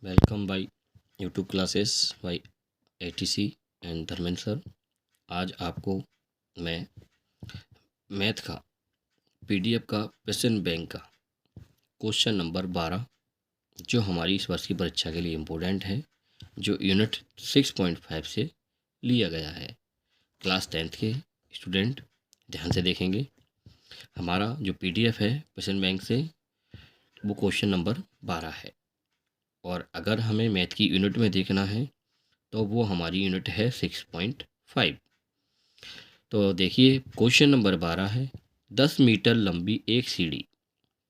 Welcome by YouTube classes by ATC and Dharmendra sir. आज आपको मैं मैथ का पीडीएफ का क्वेश्चन बैंक का क्वेश्चन नंबर 12 जो हमारी इस वर्ष की परीक्षा के लिए इम्पोर्टेंट है, जो यूनिट 6.5 से लिया गया है। क्लास 10th के स्टूडेंट ध्यान से देखेंगे। हमारा जो पीडीएफ है क्वेश्चन बैंक से वो क्वेश्चन नंबर 12 है, और अगर हमें मैथ की यूनिट में देखना है तो वो हमारी यूनिट है 6.5। तो देखिए क्वेश्चन नंबर 12 है, 10 मीटर लंबी एक सीढ़ी।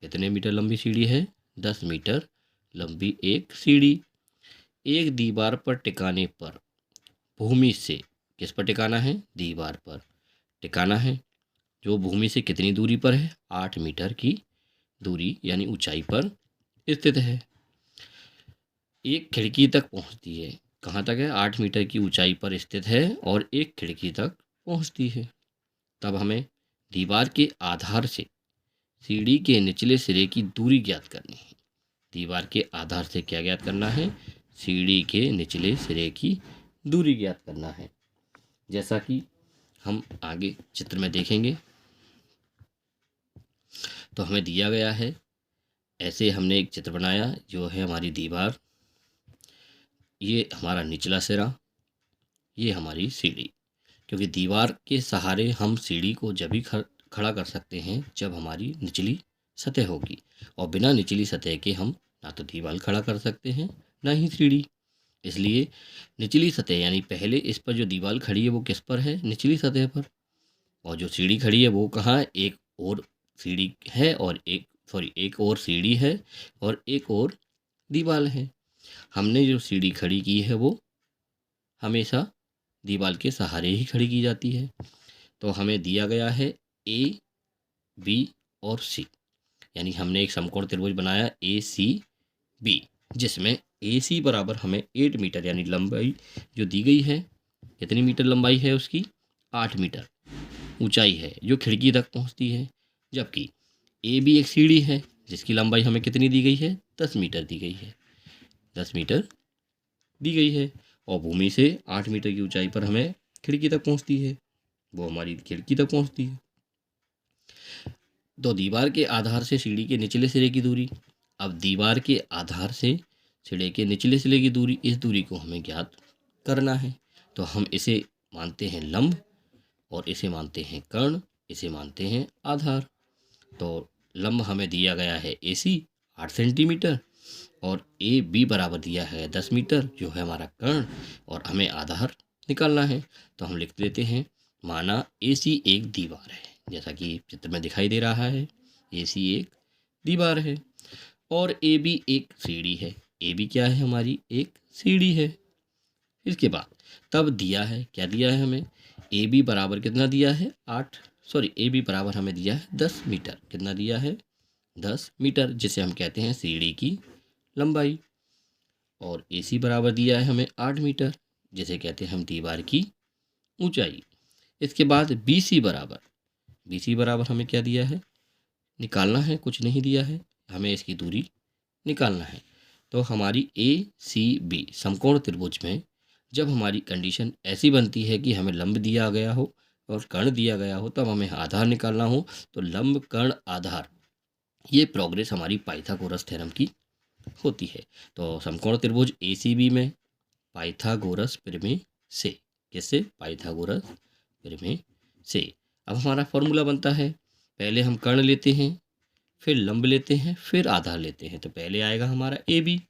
कितने मीटर लंबी सीढ़ी है? 10 मीटर लंबी एक सीढ़ी एक दीवार पर टिकाने पर भूमि से, किस पर टिकाना है? दीवार पर टिकाना है, जो भूमि से कितनी दूरी पर है? 8 मीटर की दूरी यानी ऊंचाई पर स्थित है। एक खिड़की तक पहुंचती है। कहाँ तक है? 8 मीटर की ऊंचाई पर स्थित है और एक खिड़की तक पहुंचती है। तब हमें दीवार के आधार से सीढ़ी के निचले सिरे की दूरी ज्ञात करनी है। दीवार के आधार से क्या ज्ञात करना है? सीढ़ी के निचले सिरे की दूरी ज्ञात करना है। जैसा कि हम आगे चित्र में देखेंगे तो हमें दिया गया है, ऐसे हमने एक चित्र बनाया जो है हमारी दीवार, ये हमारा निचला सिरा, ये हमारी सीढ़ी। क्योंकि दीवार के सहारे हम सीढ़ी को जब भी खड़ा कर सकते हैं जब हमारी निचली सतह होगी, और बिना निचली सतह के हम ना तो दीवार खड़ा कर सकते हैं ना ही सीढ़ी। इसलिए निचली सतह यानी पहले इस पर जो दीवार खड़ी है वो किस पर है? निचली सतह पर। और जो सीढ़ी खड़ी है वो कहाँ है? एक और सीढ़ी है और एक और सीढ़ी है और एक और दीवार है। हमने जो सीढ़ी खड़ी की है वो हमेशा दीवार के सहारे ही खड़ी की जाती है। तो हमें दिया गया है ए, बी और सी, यानी हमने एक समकोण त्रिभुज बनाया ए सी बी, जिसमें ए सी बराबर हमें 8 मीटर यानी लंबाई जो दी गई है, कितनी मीटर लंबाई है उसकी? 8 मीटर ऊंचाई है जो खिड़की तक पहुंचती है। जबकि ए बी एक सीढ़ी है जिसकी लंबाई हमें कितनी दी गई है? 10 मीटर दी गई है, 10 मीटर दी गई है। और भूमि से 8 मीटर की ऊंचाई पर हमें खिड़की तक पहुंचती है, वो हमारी खिड़की तक पहुंचती है। तो दीवार के आधार से सीढ़ी के निचले सिरे की दूरी, अब दीवार के आधार से सीढ़ी के निचले सिरे की दूरी, इस दूरी को हमें ज्ञात करना है। तो हम इसे मानते हैं लंब और इसे मानते हैं कर्ण, इसे मानते हैं आधार। तो लंब हमें दिया गया है ए सी 8 सेंटीमीटर और ए बी बराबर दिया है 10 मीटर जो है हमारा कर्ण, और हमें आधार निकालना है। तो हम लिख देते हैं, माना ए सी एक दीवार है, जैसा कि चित्र में दिखाई दे रहा है, ए सी एक दीवार है और ए बी एक सीढ़ी है। ए बी क्या है? हमारी एक सीढ़ी है। इसके बाद तब दिया है, क्या दिया है हमें? ए बी बराबर कितना दिया है? ए बी बराबर हमें दिया है 10 मीटर। कितना दिया है? 10 मीटर, जिसे हम कहते हैं सीढ़ी की लंबाई। और ए सी बराबर दिया है हमें 8 मीटर, जिसे कहते हैं हम दीवार की ऊंचाई। इसके बाद बी सी बराबर हमें क्या दिया है? निकालना है, कुछ नहीं दिया है, हमें इसकी दूरी निकालना है। तो हमारी ए सी बी समकोण त्रिभुज में जब हमारी कंडीशन ऐसी बनती है कि हमें लंब दिया गया हो और कर्ण दिया गया हो, तब हमें आधार निकालना हो, तो लंब कर्ण आधार, ये प्रोग्रेस हमारी पाइथागोरस थ्योरम की होती है। तो समकोण त्रिभुज ए सी बी में पाइथागोरस प्रमेय से, किससे? पाइथागोरस प्रमेय से। अब हमारा फॉर्मूला बनता है, पहले हम कर्ण लेते हैं, फिर लंब लेते हैं, फिर आधार लेते हैं। तो पहले आएगा हमारा ए बी।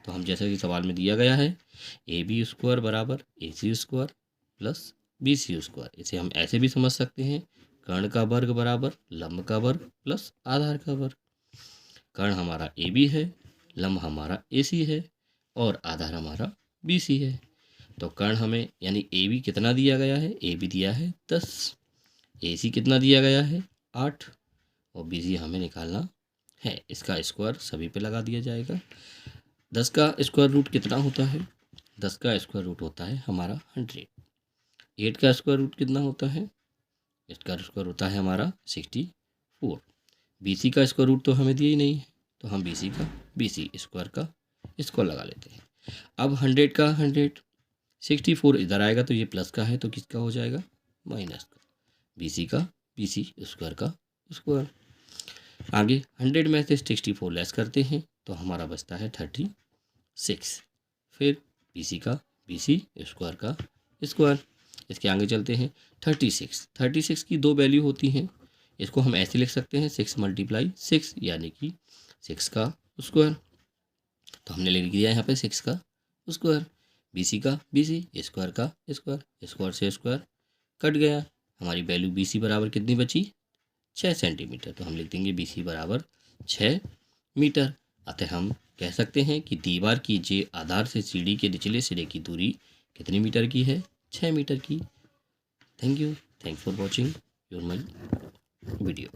तो हम जैसा कि सवाल में दिया गया है, ए बी स्क्वायर बराबर A C square plus B C square. इसे हम ऐसे भी समझ सकते हैं, कर्ण का वर्ग बराबर लंब का वर्ग प्लस आधार का वर्ग। कर्ण हमारा ए बी है, लंब हमारा ए सी है और आधार हमारा बी सी है। तो कर्ण हमें यानी ए बी कितना दिया गया है? ए बी दिया है 10, ए सी कितना दिया गया है? 8, और बी सी हमें निकालना है। इसका स्क्वायर सभी पे लगा दिया जाएगा। 10 का स्क्वायर रूट कितना होता है? 10 का स्क्वायर रूट होता है हमारा 100। 8 का स्क्वायर रूट कितना होता है? इसका स्क्वायर होता है हमारा 64। बी सी का स्क्वायर रूट तो हमें दिया ही नहीं है, तो हम बी सी स्क्वायर का इसको लगा लेते हैं। अब 100 का 100, 64 इधर आएगा तो ये प्लस का है तो किसका हो जाएगा, माइनस का, BC का BC स्क्वायर का स्क्वायर। आगे 100 में से 64 लेस करते हैं तो हमारा बचता है 36। फिर BC का BC स्क्वायर का स्क्वायर। इसके आगे चलते हैं 36 की दो वैल्यू होती हैं, इसको हम ऐसे लिख सकते हैं 6 × 6 यानी कि 6 का स्क्वायर। तो हमने लिख दिया यहाँ पे 6 का स्क्वायर। BC का BC स्क्वायर का स्क्वायर, स्क्वायर से स्क्वायर कट गया, हमारी वैल्यू BC बराबर कितनी बची, 6 सेंटीमीटर। तो हम लिख देंगे BC बराबर 6 मीटर। अतः हम कह सकते हैं कि दीवार की जे आधार से सीढ़ी के निचले सिरे की दूरी कितनी मीटर की है, 6 मीटर की। Thank you, thanks for watching your my video.